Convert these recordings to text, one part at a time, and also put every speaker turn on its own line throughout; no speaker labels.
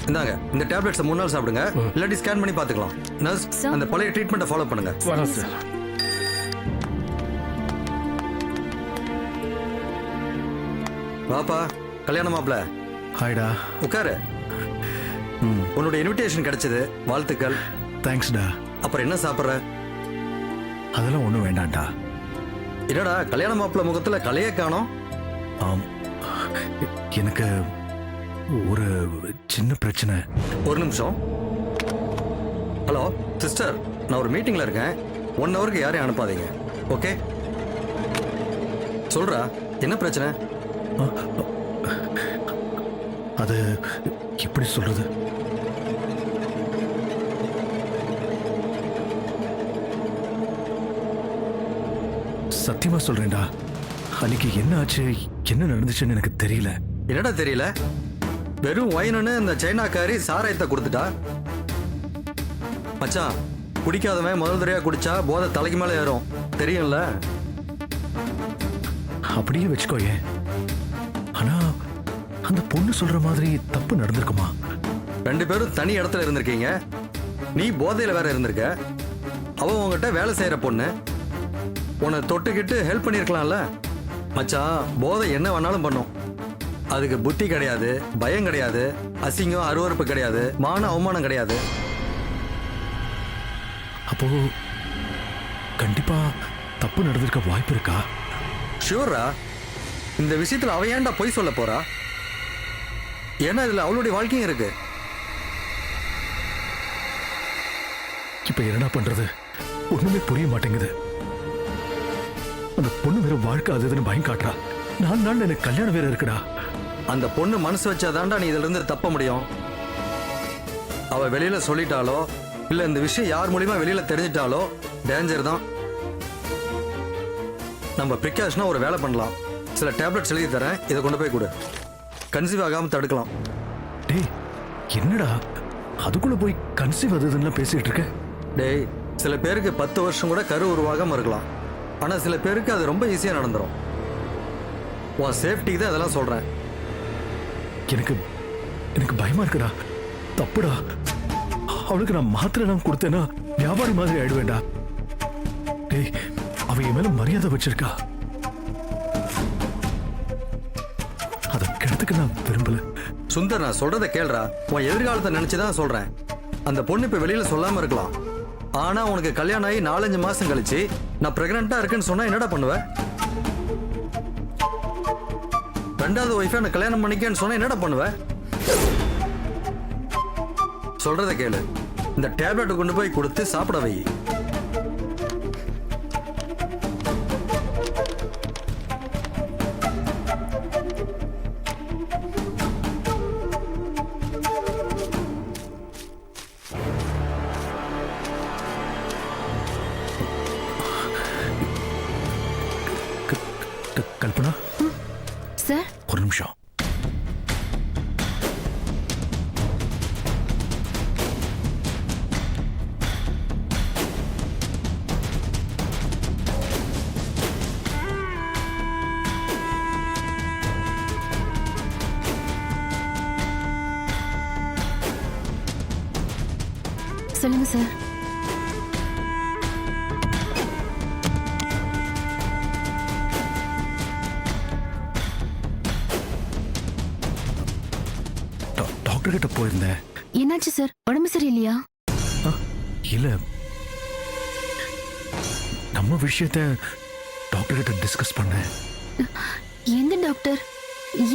இந்தாங்க இந்த டேப்லெட்ஸை 3 நாள் சாப்பிடுங்க, இல்லாட்டி ஸ்கேன் பண்ணி பார்த்துக்கலாம். நர்ஸ், அந்த பழைய ட்ரீட்மெண்ட்டை ஃபாலோ பண்ணுங்க.
வரேன் சார்.
வாப்பா கல்யாண மாப்பிள்ள.
ஹாய்டா.
உட்காரு. உன்னோட இன்விடேஷன் கிடைச்சது, வாழ்த்துக்கள்.
தேங்க்ஸ்டா.
அப்புறம் என்ன சாப்பிட்ற?
அதெல்லாம் ஒன்றும் வேண்டாம்டா.
என்னடா கல்யாண மாப்பிள்ள முகத்துல கலையே காணோம்?
ஆம், எனக்கு ஒரு சின்ன பிரச்சனை.
ஒரு நிமிஷம். ஹலோ சிஸ்டர், நான் ஒரு மீட்டிங்ல இருக்கேன். 1 ஹவருக்கு யாரையும் அனுப்பாதீங்க, ஓகே? சொல்றா, என்ன பிரச்சனை?
அது எப்படி சொல்றது? சத்தியமா சொல்றேன்டா, அன்னைக்கு என்ன ஆச்சு, என்ன நடந்துச்சுன்னு எனக்கு தெரியல.
என்னடா தெரியல? வெறும் ஒயின்னு இந்த சைனாக்காரி சாராயத்தை கொடுத்துட்டா. மச்சான், குடிக்காதவன் முதல் தடவையா குடிச்சா போதை தலைக்கு மேல ஏறும், தெரியும்ல?
அப்படியே வச்சுக்கோயே. ஆனா அந்த பொண்ணு சொல்ற மாதிரி தப்பு நடந்திருக்குமா?
2 பேரும் தனி இடத்துல இருந்திருக்கீங்க. நீ போதையில வேற இருந்திருக்க. அவ உங்ககிட்ட வேலை செய்யற பொண்ணு, உன்னை தொட்டுக்கிட்டு ஹெல்ப் பண்ணிருக்கலாம்ல. மச்சான், போதை என்ன வேணாலும் பண்ணும். அதுக்கு புத்தி கிடையாது, பயம் கிடையாது, அசிங்கம் அருவருப்பு கிடையாது, மான அவமானம் கிடையாது.
அப்போ கண்டிப்பா தப்பு நடந்திருக்க வாய்ப்பு இருக்கா?
ஷூரா? இந்த விஷயத்துல அவ ஏன்டா பொய் சொல்ல போறா? ஏன்னா இதுல அவளுடைய வாழ்க்கையும் இருக்கு.
இப்ப என்னடா பண்றது? ஒண்ணுமே புரிய மாட்டேங்குது. அந்த பொண்ணு வேற வாழ்க்கை அதுன்னு பயம் காட்டுறா. 4 நாள் எனக்கு கல்யாணம் வேற இருக்குடா.
அந்த பொண்ணு மனசு வச்சாதான்டா நீ இதுல இருந்து தப்ப முடியும். அவ வெளியில சொல்லிட்டாலோ இல்ல இந்த விஷயம் யார் மூலியமா வெளியில தெரிஞ்சிட்டாலோ டேஞ்சர் தான். நம்ம பிரிகாஷனா ஒரு வேலை பண்ணலாம். சில டேப்லெட்ஸ் எழுதி தரேன், இதை கொண்டு போய் கொடு. கன்சீவ் ஆகாம தடுக்கலாம்.
டேய், என்னடா அதுக்குள்ள போய் கன்சீவ் அதுன்னு பேசிட்டு இருக்க?
டேய், சில பேருக்கு 10 வருஷம் கூட கரு உருவாகாம இருக்கலாம். ஆனா சில பேருக்கு அது ரொம்ப ஈஸியா நடந்துரும். உன் சேஃப்டிக்கு தான் அதெல்லாம் சொல்றேன்.
எனக்கு பயமா இருக்குடா. தப்புடா. அவளுக்கு நான் மாத்திரை எல்லாம் கொடுத்தேன்னா வியாபாரி மாதிரி ஆயிடுவேண்டா. டேய், அவ என் மேல மரியாதை வச்சிருக்கா. அதை கெடுத்துக்க நான் விரும்பல.
சுந்தர், நான் சொல்றதை கேள்றா. உன் எதிர்காலத்தை நினைச்சுதான் சொல்றேன். அந்த பொண்ணு இப்ப வெளியில சொல்லாம இருக்கலாம். ஆனா உனக்கு கல்யாணம் ஆகி 4-5 மாசம் கழிச்சு நான் பிரெக்னண்டா இருக்கேன்னு சொன்னா என்னடா பண்ணுவ? 2வது ஒய்ஃபை நான் கல்யாணம் பண்ணிக்கேன்னு சொன்னா என்னடா பண்ணுவ? சொல்றதை கேளு. இந்த டேப்லெட் கொண்டு போய் கொடுத்து சாப்பிட வை.
கல்பனா
சார்,
ஒரு நிமிஷம்.
சொல்லுங்க சார்.
டாக்டர் கிட்ட போயிருந்தேன்.
என்னாச்சு சார்? உடம்பு சரியில்லையா?
இல்ல, நம்ம விஷயத்த டாக்டர் கிட்ட டிஸ்கஸ் பண்ணேன்.
எந்த டாக்டர்?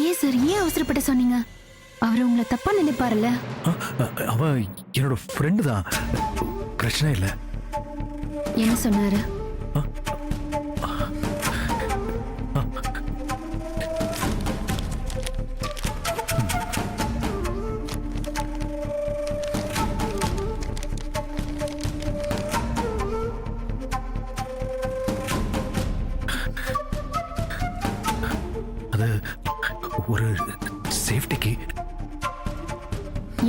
ஏன் சார், ஏன் அவசரப்பட்டு சொன்னீங்க? அவர் உங்களை தப்பா நினைப்பாருல்ல?
அவன் என்னோட ஃப்ரெண்டு தான், பிரச்சனை இல்லை.
என்ன சொன்னாரு?
அது ஒரு சேஃப்டிக்கு.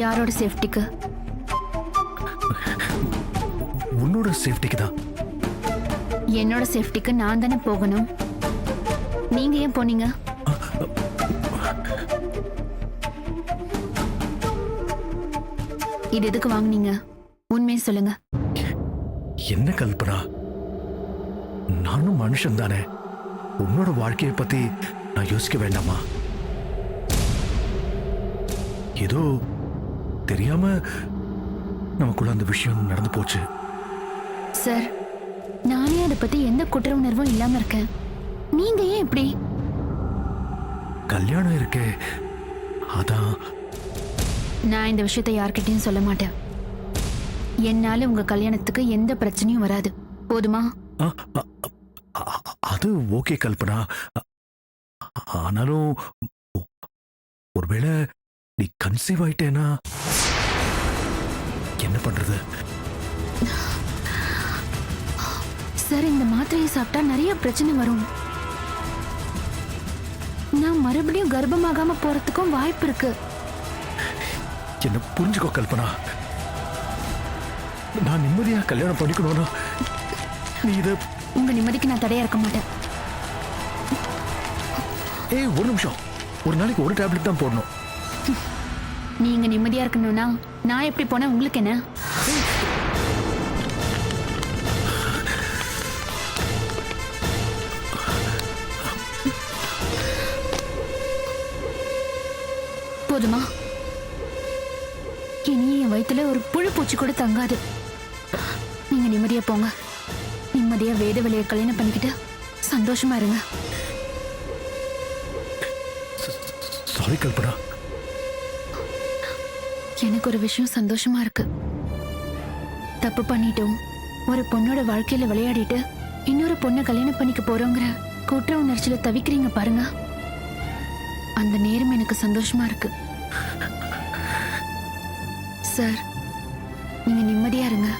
யாரோட சேஃப்டிக்கு?
உன்னோட சேஃப்டிக்கு தான்.
என்னோட சேஃப்டிக்கு நான் தானே போகணும். நீங்க ஏன் போனீங்க? இது எதுக்கு வாங்குனீங்க? உண்மையை சொல்லுங்க.
என்ன கல்பனா, நானும் மனுஷன் தானே. உன்னோட வாழ்க்கையை பத்தி நான் யோசிக்க வேண்டாமா? ஏதோ தெரியாம நமக்குள்ள அந்த விஷயம் நடந்து போச்சு.
சார், நானே அதை பத்தி எந்த குற்ற உணர்வும் இல்லாம இருக்கேன். நீங்க ஏன் இப்படி?
கல்யாணம் இருக்கே, அதான்.
நான் இந்த விஷயத்தை யார்கிட்டயும் சொல்ல மாட்டேன். என்னால உங்க கல்யாணத்துக்கு எந்த பிரச்சனையும் வராது. போதுமா?
அ, அ, அ, அது ஓகே கல்பனா. ஆனாலும் ஒருவேளை நீ கன்சீவ் ஆயிட்டேனா என்ன பண்றது?
சார், இந்த மாத்திரையை சாப்பிட்டா நிறைய பிரச்சனை வரும். நான் மறுபடியும் கர்ப்பமாகாம போறதுக்கும் வாய்ப்பு இருக்கு.
என்ன புரிஞ்சுக்கோ கல்பனா. நான் நிம்மதியா கல்யாணம் பண்ணிக்கணும்னா நீ இத.
உங்க நிம்மதிக்கு நான் தடையா இருக்க மாட்டேன்.
ஏய், ஒரு நிமிஷம். ஒரு நாளைக்கு ஒரு டேப்லெட் தான் போடணும்.
நீங்க நிம்மதியா இருக்கணும்னா நான் எப்படி போனா உங்களுக்கு என்ன? போதுமா? இனி என் வயித்துல ஒரு புழு பூச்சி கூட தங்காது. நீங்க நிம்மதியா போங்க. நிம்மதியா வேதவழியை கல்யாணம் பண்ணிக்கிட்டு சந்தோஷமா இருங்க.
சாரி கல்பனா.
எனக்கு ஒரு விஷயம் சந்தோஷமா இருக்கு. தப்பு பண்ணிட்டோம், ஒரு பொண்ணோட வாழ்க்கையில விளையாடிட்டு இன்னொரு பொண்ணை கல்யாணம் பண்ணிக்க போறோங்கிற குற்ற உணர்ச்சியில தவிக்கிறீங்க பாருங்க. அந்த நேரம் எனக்கு சந்தோஷமா இருக்கு. சார், நீங்க நிம்மதியா இருங்க.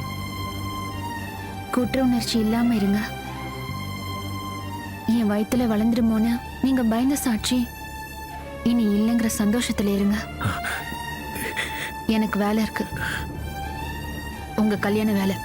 குற்ற உணர்ச்சி இல்லாம இருங்க. என் வயித்துல வளர்ந்துருமோன்னு நீங்க பயந்த சாட்சி இனி இல்லைங்கிற சந்தோஷத்துல இருங்க. எனக்கு வேலை இருக்கு. உங்க கல்யாண வேலை.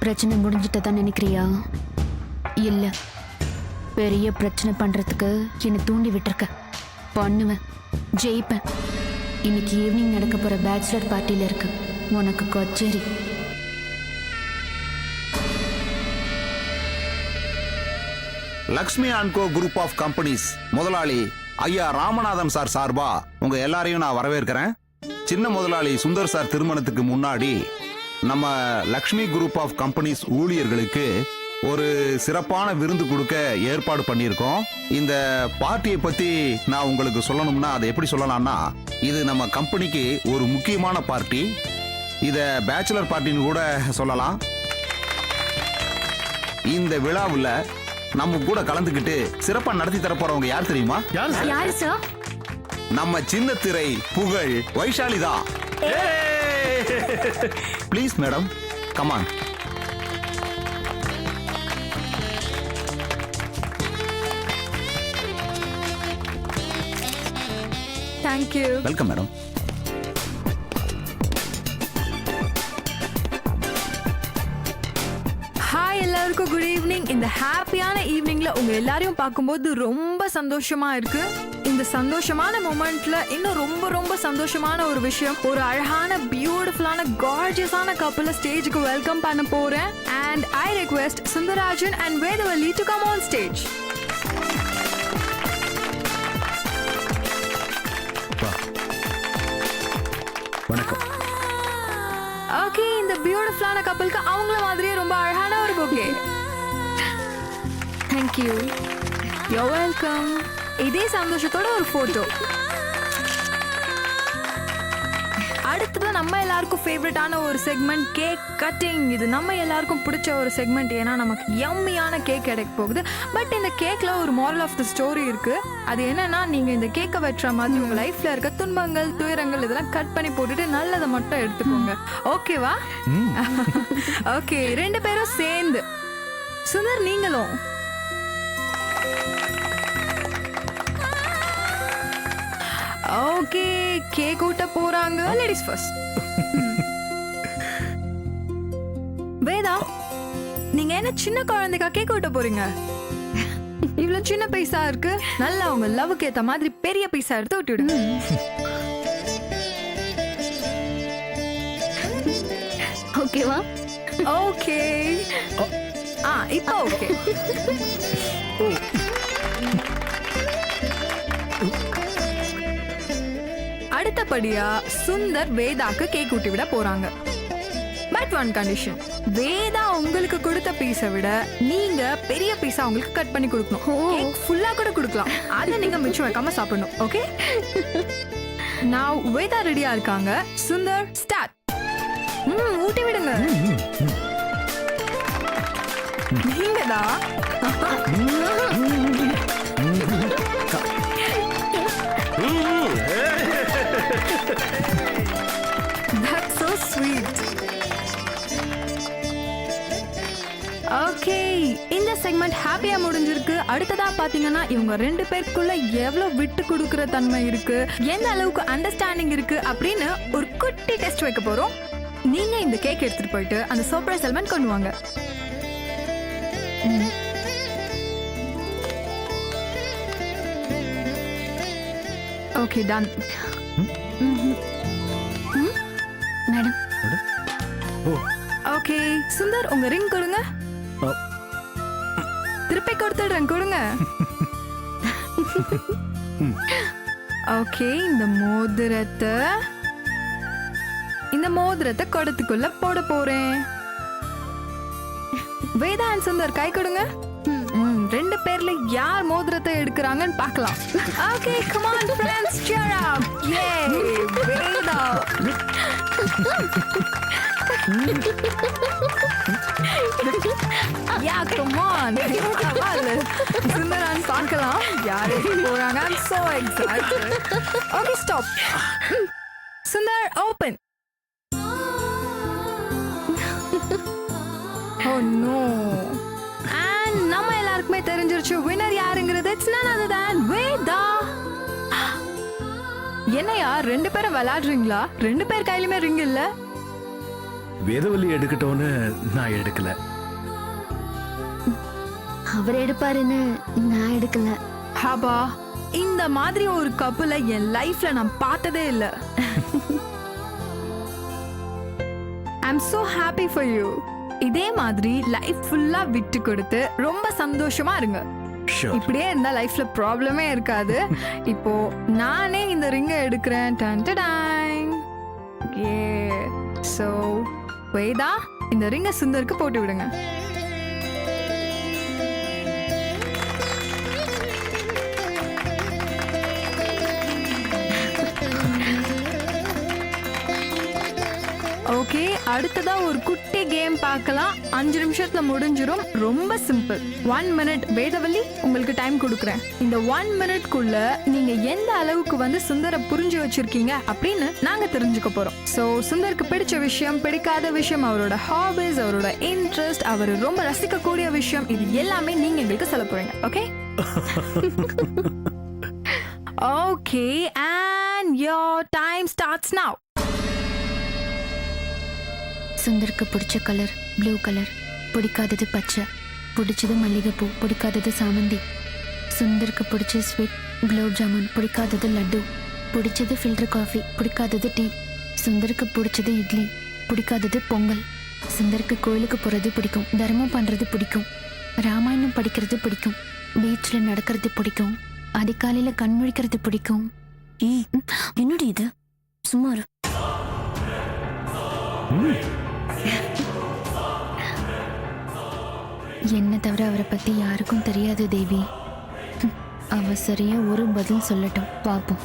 பிரச்சனை முடிஞ்சிட்டதா நினைக்கிறியா? இல்ல, பெரிய பிரச்சனை பண்றதுக்கு என்னை தூண்டி விட்டுருக்க. பண்ணுவேன், ஜெயிப்பேன். இன்னைக்கு ஈவினிங் நடக்க போற பேச்சுலர் பார்ட்டியில இருக்கு உனக்கு கச்சேரி.
Lakshmi and Co group of companies முதலாளி ஐயா ராமநாதன் சார் சார்பா உங்க எல்லாரையும் நான் வரவேற்கிறேன். சின்ன முதலாளி சுந்தர் சார் திருமணத்துக்கு முன்னாடி நம்ம லக்ஷ்மி குரூப் ஆஃப் கம்பெனிஸ் ஊழியர்களுக்கு ஒரு சிறப்பான விருந்து கொடுக்க ஏற்பாடு பண்ணியிருக்கோம். இந்த பார்ட்டியை பத்தி நான் உங்களுக்கு சொல்லணும்னா அதை எப்படி சொல்லலாம்னா, இது நம்ம கம்பெனிக்கு ஒரு முக்கியமான பார்ட்டி. இத பேச்சுலர் பார்ட்டின்னு கூட சொல்லலாம். இந்த விழாவில் நம்ம கூட கலந்துக்கிட்டு சிறப்பா நடத்தி தர போறவங்க யார் தெரியுமா?
யாரு சார்?
நம்ம சின்ன திரை புகழ் வைஷாலி தான். Please madam, come on.
Thank you.
Welcome madam.
Hi எல்லாருக்கும் குட் ஈவினிங். இந்த ஹாப்பியான ஈவினிங்ல உங்க எல்லாரையும் பார்க்கும்போது ரொம்ப சந்தோஷமா இருக்கு. இந்த சந்தோஷமான மொமெண்ட்ல இன்னும் ரொம்ப ரொம்ப சந்தோஷமான ஒரு விஷயம், ஒரு அழகான பியூட்டிஃபுல்லான கார்ஜியஸான கப்பலை ஸ்டேஜுக்கு வெல்கம் பண்ண போறேன். And I request Sundarajan and Vedavalli to come on stage.
வணக்கம்.
ஓகே, இந்த பியூட்டிஃபுல்லான கப்பலுக்கு அவங்கள மாதிரியே ரொம்ப அழகான ஒரு பொக்கே. தேங்க்யூ. You welcome. இதே சந்தோஷத்தோட ஒரு போட்டோ. அடுத்தது நம்ம எல்லாருக்கும் ஃபேவரட்டான ஒரு செக்மெண்ட் கேக் கட்டிங். இது நம்ம எல்லாருக்கும் பிடிச்ச ஒரு செக்மெண்ட், ஏன்னா நமக்கு யம்மியான கேக் கிடைக்க போகுது. பட் இந்த கேக்ல ஒரு மாரல் ஆஃப் த ஸ்டோரி இருக்கு. அது என்னன்னா, நீங்க இந்த கேக்கை வெட்டுற மாதிரி உங்க லைஃப்ல இருக்க துன்பங்கள், துயரங்கள் இதெல்லாம் கட் பண்ணி போட்டுட்டு நல்லதை மட்டும் எடுத்துக்கோங்க. ஓகேவா? ஓகே, 2 பேரும் சேர்ந்து. சுந்தர் நீங்களும். ஓகே, கேக் ஊட்ட போறாங்க. Ladies first. வேதா, நீங்க என்ன சின்ன குழந்தைக்கா கேக் ஊட்ட போறீங்க? இவ்வளவு சின்ன பைசா இருக்கு, நல்லா உங்க லவ்வுக்கு ஏத்த மாதிரி பெரிய பைசா எடுத்து ஊட்டி விடுங்க.
ஓகேவா?
ஓகே. இப்போ ஓகே. அடுத்தபடியா சுந்தர் வேதாக்கு கேக் ஊட்டி விட போறாங்க. பட் ஒன் கண்டிஷன், வேதா உங்களுக்கு கொடுத்த பீஸை விட நீங்க பெரிய பீஸா உங்களுக்கு கட் பண்ணி கொடுக்கணும். கேக் ஃபுல்லா கூட கொடுக்கலாம், அதை நீங்க மிச்சம் வைக்காம சாப்பிடணும். ஓகே? நான் வேதா ரெடியா இருக்காங்க. சுந்தர் ஸ்டார்ட். ஊட்டி விடுங்க. நீங்கதா? That's so sweet. ஓகே, இந்த செக்மெண்ட் ஹாப்பியா முடிஞ்சிருக்கு. அடுத்ததா பாத்தீங்கன்னா, இவங்க 2 பேருக்குள்ள எவ்வளவு விட்டு கொடுக்கிற தன்மை இருக்கு, எந்த அளவுக்கு அண்டர்ஸ்டாண்டிங் இருக்கு அப்படின்னு ஒரு குட்டி டெஸ்ட் வைக்க போறோம். நீங்க இந்த கேக் எடுத்துட்டு போயிட்டு அந்த சர்ப்ரைஸ் எலிமெண்ட் கொண்டு வாங்க. Okay, done.
Madam.
Okay, Sundar உங்க ரிங் கொடுங்க. திருப்பி கொடுத்துடுறேன், கொடுங்க. ஓகே, இந்த மோதிரத்தை குடத்துக்குள்ள போட போறேன். வேதா அண்ட் சுந்தர் கை கொடுங்க. 2 பேர்ல யார் மோதிரத்தை எடுக்கறாங்கன்னு பார்க்கலாம். Okay, come on friends, cheer up. Yay, Veda. Yeah, come on. சுந்தரான் பார்க்கலாம் யார் போறாங்க. I'm so excited. Okay, stop. Sundar, open. Oh no. And நம்ம எல்லாருக்குமே தெரிஞ்சிருச்சு வின்னர் யாருங்கிறது. It's none other than Veda. என்னையா 2 பேரும் விளையாடுறீங்களா? 2 பேர் கையிலுமே ரிங் இல்ல.
வேதவல்லி எடுக்கட்டோன்னு நான் எடுக்கல.
அவர் எடுப்பாருன்னு நான் எடுக்கல.
ஹாபா, இந்த மாதிரி ஒரு கப்புல என் லைஃப்ல நான் பார்த்ததே இல்ல. I'm so happy for you. இதே மாதிரி லைஃப் ஃபுல்லா விட்டு கொடுத்து ரொம்ப சந்தோஷமா இருங்க.
Sure.
இப்படியே இருந்தா லைஃப்ல ப்ராப்ளமே இருக்காது. இப்போ நானே இந்த ரிங்கை எடுக்கிறேன். Done done done. Yeah. So, Veda, இந்த ரிங்கை சுந்தருக்கு போட்டு விடுங்க. ஓகே, அடுத்ததா ஒரு குட்டி கேம் பார்க்கலாம். 5 நிமிஷத்துல முடிஞ்சிரும். ரொம்ப சிம்பிள். 1 minute. வேதவல்லி, உங்களுக்கு டைம் கொடுக்குறேன். இந்த 1 minuteக்குள்ள நீங்க எந்த அளவுக்கு வந்து சுந்தர புரிஞ்சு வச்சிருக்கீங்க அப்படின்னு நாங்க தெரிஞ்சுக்க போறோம். சோ, சுந்தருக்கு பிடிச்ச விஷயம், பிடிக்காத விஷயம், அவரோட ஹாபிஸ், அவரோட இன்ட்ரெஸ்ட், அவர் ரொம்ப ரசிக்கக்கூடிய விஷயம், இது எல்லாமே நீங்க எங்களுக்கு சொல்ல போறீங்க. Okay? Okay, and your time starts now.
சுந்தருக்கு பிடிச்ச கலர் ப்ளூ கலர், பிடிக்காதது பச்சை, பிடிச்சது மல்லிகைப்பூ, பிடிக்காதது சாமந்தி. சுந்தருக்கு பிடிச்ச ஸ்வீட் குலோப் ஜாமுன், பிடிக்காதது லட்டு, பிடிச்சது ஃபில்டர் காஃபி, பிடிக்காதது டீ. சுந்தருக்கு பிடிச்சது இட்லி, பிடிக்காதது பொங்கல். சுந்தருக்கு கோயிலுக்கு போகிறது பிடிக்கும், தர்மம் பண்ணுறது பிடிக்கும், ராமாயணம் படிக்கிறது பிடிக்கும், பீச்சில் நடக்கிறது பிடிக்கும், அதிகாலையில் கண் முழிக்கிறது பிடிக்கும். என்னடி இது, சும்மா இரு. என்ன தவிர அவரை பத்தி யாருக்கும் தெரியாது தேவி. அவ சரியா ஒரு பதில் சொல்லட்டும், பாப்போம்.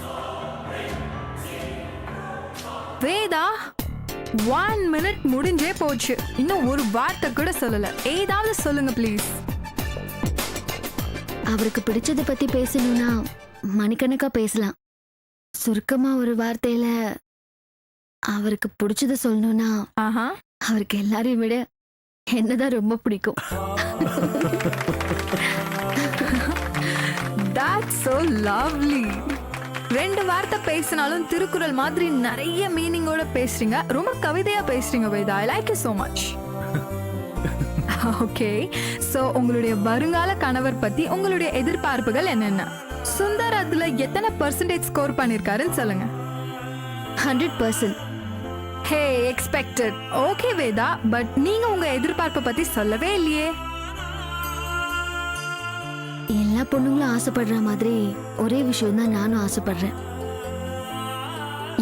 வேதா 1 minute முடிஞ்சே போச்சு, இன்னும் ஒரு வார்த்தை கூட சொல்லல. ஏதாவது சொல்லுங்க ப்ளீஸ்.
அவருக்கு பிடிச்சத பத்தி பேசணும்னா மணிக்கணக்கா பேசலாம். சுருக்கமா ஒரு வார்த்தையில அவருக்கு பிடிச்சத சொல்லணும்னா
ஆஹா,
அவருக்கு எல்லாரையும் விட என்னதான் ரொம்ப பிடிக்கும்.
that's so lovely. 2 வார்த்தை பேசினாலும் திருக்குறள் மாதிரி நிறைய மீனிங்கோட பேசுறீங்க. ரொம்ப கவிதையா பேசுறீங்க Veda. I like you so much. Okay, so உங்களுடைய வருங்கால கணவர் பத்தி உங்களுடைய எதிர்பார்ப்புகள் என்னென்ன? சுந்தர் அதுல எத்தனை % ஸ்கோர் பண்ணிருக்காருன்னு சொல்லுங்க.
100%.
ஹே, எக்ஸ்பெக்டட். ஓகே வேதா, பட் நீங்க உங்க எதிர்பார்ப்பை பத்தி சொல்லவே இல்லையே.
எல்லா பொண்ணுங்களும் ஆசைப்படுற மாதிரி ஒரே விஷயம் தான் நானும் ஆசைப்படுறேன்.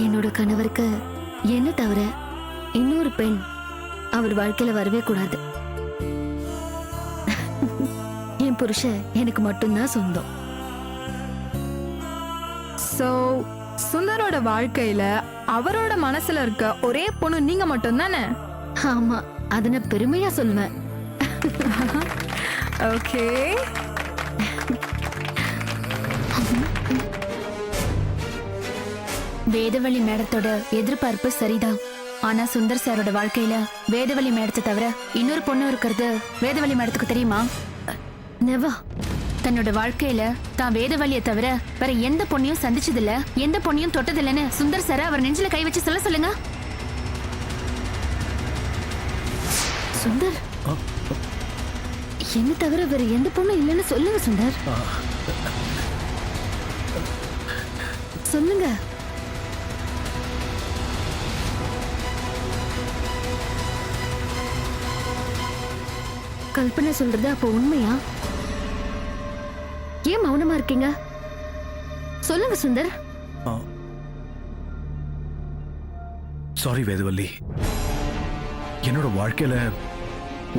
என்னோட கணவருக்கு என்ன தவிர இன்னொரு பெண் அவர் வாழ்க்கையில வரவே கூடாது. என் புருஷன் எனக்கு மட்டும்தான் சொந்தம்.
சோ சுந்தரோட வாழ்க்கையில அவரோட மனசுல இருக்க ஒரே பொண்ணு நீங்க மட்டும் தானே?
ஆமா, அத நான் பெருமையா சொல்லுவேன்.
ஓகே,
வேதவழி மேடத்தோட எதிர்பார்ப்பு சரிதான். ஆனா சுந்தர் சாரோட வாழ்க்கையில வேதவழி மேடத்தை தவிர இன்னொரு பொண்ணு இருக்கிறது வேதவழி மேடத்துக்கு தெரியுமா? நெவா. தன்னோட வாழ்க்கையில தான் வேதவழியை தவிர வேற எந்த பொண்ணையும் சந்திச்சதில்ல, எந்த பொண்ணையும் தொட்டதில்லைன்னு சுந்தர் சார அவர் நெஞ்சில கை வச்சு சொல்ல சொல்லுங்க. சுந்தர், என்ன தவிர வேற எந்த பொண்ணும் இல்லைன்னு சொல்லுங்க சுந்தர். சொல்லுங்க. கல்பனை சொல்றது அப்போ உண்மையா? ஏன் மௌனமா இருக்கீங்க? சொல்லுங்க சுந்தர்.
சாரி வேதவல்லி, என்னோட வாழ்க்கையில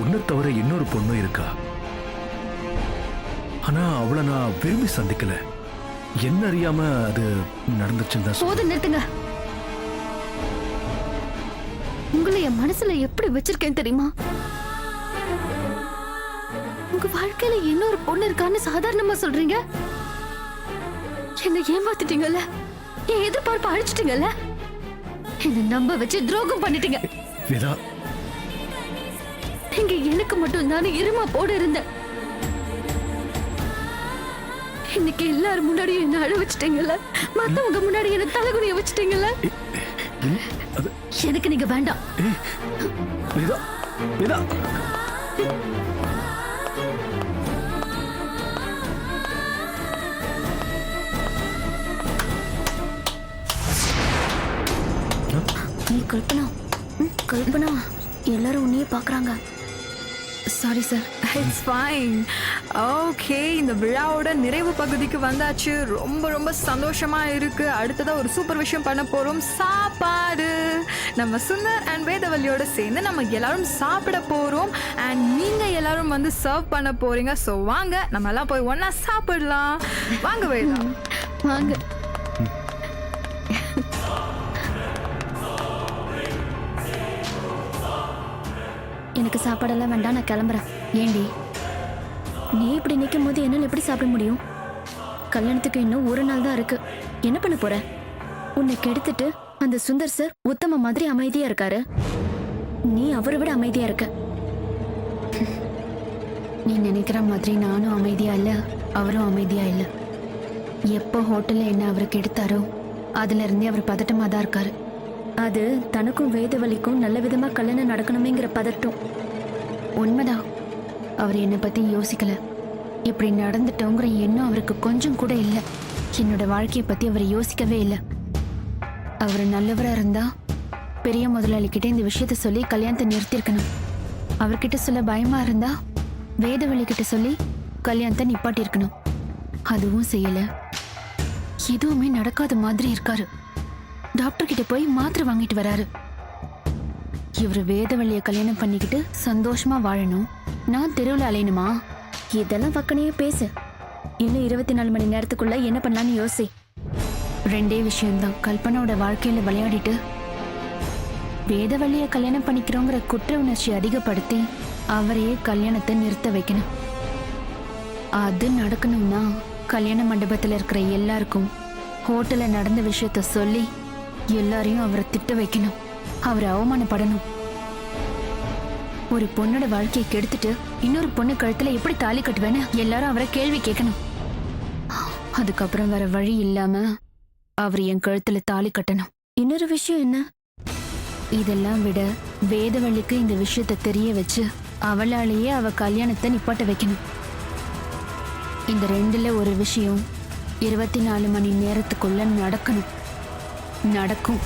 உன்னை தவிர இன்னொரு பொண்ணு இருக்கா. ஆனா அவளை நான் விரும்பி சந்திக்கல. என்ன அறியாம அது நடந்துச்சுன்னு தான்
போதும், நிறுத்துங்க. உங்களை என் மனசுல எப்படி வச்சிருக்கேன் தெரியுமா? உங்க வாழ்க்கையில இன்னொரு பொண்ணு இருக்கான்னு சாதாரணமா சொல்றீங்க. என்ன ஏமாத்திட்டீங்கல்ல, என் எதிர்பார்ப்பு அழிச்சிட்டீங்கல்ல, என்ன நம்ப வச்சு துரோகம் பண்ணிட்டீங்க.
வேதா,
நீங்க எனக்கு மட்டும் தானே இருமா போட இருந்த. இன்னைக்கு எல்லாரும் முன்னாடியும் என்ன அழ வச்சுட்டீங்கல்ல, மத்தவங்க முன்னாடி என்ன தலைகுனிய வச்சுட்டீங்கல்ல. எனக்கு நீங்க வேண்டாம்.
வேதா, வேதா.
நீ கல்பனா, கல்பனா, எல்லாரும் உன்னையே பாக்குறாங்க. Sorry sir.
It's fine. Okay, இந்த விழாவோட நிறைவு பகுதிக்கு வந்தாச்சு. ரொம்ப ரொம்ப சந்தோஷமா இருக்கு. அடுத்ததா ஒரு சூப்பர் விஷயம் பண்ண போறோம், சாப்பாடு. நம்ம சுந்தர் அண்ட் வேதவல்லியோட சேர்ந்து நம்ம எல்லாரும் சாப்பிட போறோம். அண்ட் நீங்க எல்லாரும் வந்து சர்வ் பண்ண போறீங்க. ஸோ வாங்க நம்ம எல்லாம் போய் ஒண்ணா சாப்பிடலாம். வாங்க வேதா,
வாங்க. எனக்கு சாப்பாடெல்லாம் வேண்டாம், நான் கிளம்புறேன். ஏண்டி நீ இப்படி நிற்கும் போது என்னால் எப்படி சாப்பிட முடியும்? கல்யாணத்துக்கு இன்னும் ஒரு நாள் தான் இருக்கு. என்ன பண்ண போற? உன்னை கெடுத்துட்டு அந்த சுந்தர் சார் உத்தம மாதிரி அமைதியா இருக்காரு, நீ அவரை விட அமைதியா இருக்க. நீ நினைக்கிற மாதிரி நானும் அமைதியா இல்ல, அவரும் அமைதியா இல்ல. எப்போ ஹோட்டல்ல என்ன அவருக்கு எடுத்தாரோ அதுல இருந்தே அவர் பதட்டமா தான் இருக்காரு. அது தனக்கும் வேதவழிக்கும் நல்ல விதமா கல்யாணம் நடக்கணுமேங்கிற பதட்டம். உண்மைதான், அவர் என்னை பத்தி யோசிக்கல. இப்படி நடந்துட்டோங்கிற எண்ணம் அவருக்கு கொஞ்சம் கூட இல்லை. என்னோட வாழ்க்கையை பத்தி அவர் யோசிக்கவே இல்லை. அவர் நல்லவரா இருந்தா பெரிய முதலாளிகிட்ட இந்த விஷயத்த சொல்லி கல்யாணத்தை நிறுத்திருக்கணும். அவர்கிட்ட சொல்ல பயமா இருந்தா வேதவழி கிட்ட சொல்லி கல்யாணத்தை நிப்பாட்டிருக்கணும். அதுவும் செய்யல. எதுவுமே நடக்காத மாதிரி இருக்காரு. டாக்டர் கிட்ட போய் மாத்திரை வாங்கிட்டு வராரு. இவரு வேதவழிய கல்யாணம் பண்ணிக்கிட்டு சந்தோஷமா வாழணும், நான் தெருவில் அலையணுமா? இதெல்லாம் பக்கனையே பேசு. இன்னும் 24 மணி நேரத்துக்குள்ள என்ன பண்ணலான்னு யோசி. 2 விஷயம்தான். கல்பனாவோட வாழ்க்கையில விளையாடிட்டு வேதவள்ளிய கல்யாணம் பண்ணிக்கிறோங்கிற குற்ற உணர்ச்சி அதிகப்படுத்தி அவரையே கல்யாணத்தை நிறுத்த வைக்கணும். அது நடக்கணும்னா கல்யாண மண்டபத்துல இருக்கிற எல்லாருக்கும் ஹோட்டல்ல நடந்த விஷயத்த சொல்லி எல்லாரையும் அவரை திட்ட வைக்கணும். அவரை அவமானப்படணும். ஒரு பொண்ணோட வாழ்க்கையை கெடுத்துட்டு இன்னொரு பொண்ணு கழுத்துல எப்படி தாலி கட்டுவேன்னு எல்லாரும் அவரை கேள்வி கேட்கணும். அதுக்கப்புறம் வேற வழி இல்லாம அவர் என் கழுத்துல தாலி கட்டணும். இன்னொரு விஷயம் என்ன? இதெல்லாம் விட வேதவள்ளிக்கு இந்த விஷயத்தை தெரிய வச்சு அவளாலேயே அவ கல்யாணத்தை நிப்பாட்ட வைக்கணும். இந்த ரெண்டுல ஒரு விஷயம் 24 மணி நேரத்துக்குள்ள நடக்கணும். நடக்கும்.